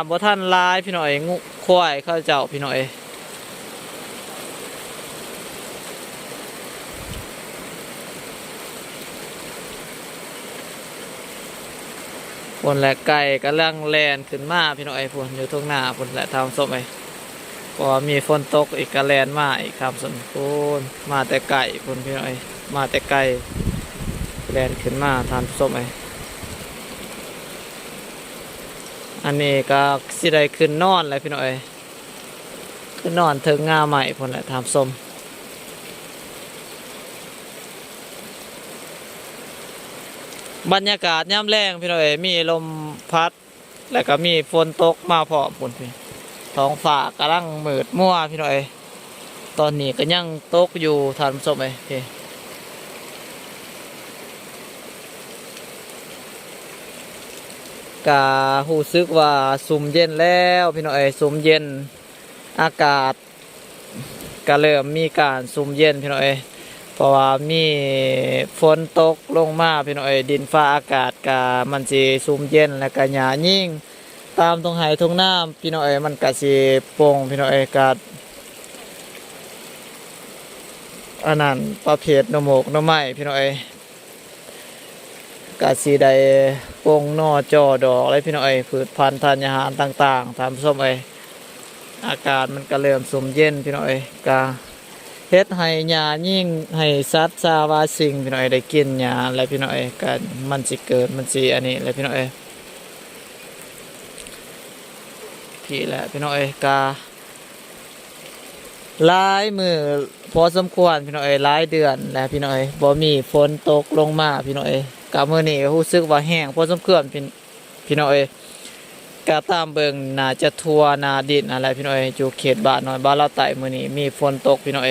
บ่ท่านลายพี่น้อยงูควายเข้าเจ้าพี่น้อยฝนและไก่กำลังแล่นขึ้นมาพี่น้อยฝนอยู่ทุ่งนาฝนและทำส้มไอ้พอมีฝนตกอีกกระแลนมาอีกครับส่วนฝนมาแต่ไก่ฝนพี่น้อยมาแต่ไก่แลนขึ้นมาทำส้มไอ้อันนี้ก็สิได้ขึ้นนอนเลยพี่น้อยขึ้นนอนถึงงาใหม่ฝนและทำส้มบรรยากาศย่ำแรงพี่น้อยมีลมพัดแล้วก็มีฝนตกมาพร้อมฝนพี่ท้องฟ้ากำลังมืดมัวพี่น้อยตอนนี้ก็ยังตกอยู่ทันสมเลยพี่กะหูซึกว่าสุ่มเย็นแล้วพี่น้อยสุ่มเย็นอากาศก็เริ่มมีการสุ่มเย็นพี่น้อยเพราะว่ามีฝนตกลงมาพี่น้อยดินฟ้าอากาศกะมันสิสุ่มเย็นแล้วก็หญ้ายิ่งตามตรงไหตรงน้ำพี่น้อยมันกะสิโป่งพี่น้อยกะอันนั้นประเภทหน่อหมกหน่อไม้พี่น้อยกะสิได้โป่งนอจอดอกอะไรพี่น้อยพืชพันธุ์ธัญญาหารต่างๆตามส้มอากาศมันก็เริ่มสุ่มเย็นพี่น้อยกะเฮ็ดให้หญ้ายิ่งให้สัตว์ซาวาสิ่งพี่น้อยได้กินหญ้าอะไรพี่น้อยกันมันสิเกิดมันสิอันนี้อะไรพี่น้อยพี่แหละพี่น้อยกาหลายมือพอสมควรพี่น้อยหลายเดือนแล้วพี่น้อยบ่มีฝนตกลงมาพี่น้อยกะมื้อนี้รู้สึกว่าแห้งพอสมควรพี่น้อยกะตามเบิ่งน่าจะทั่วนาดินอะไรพี่น้อยอยู่เขตบ้านน้อยบ้านเราใต้มื้อนี้มีฝนตกพี่น้อย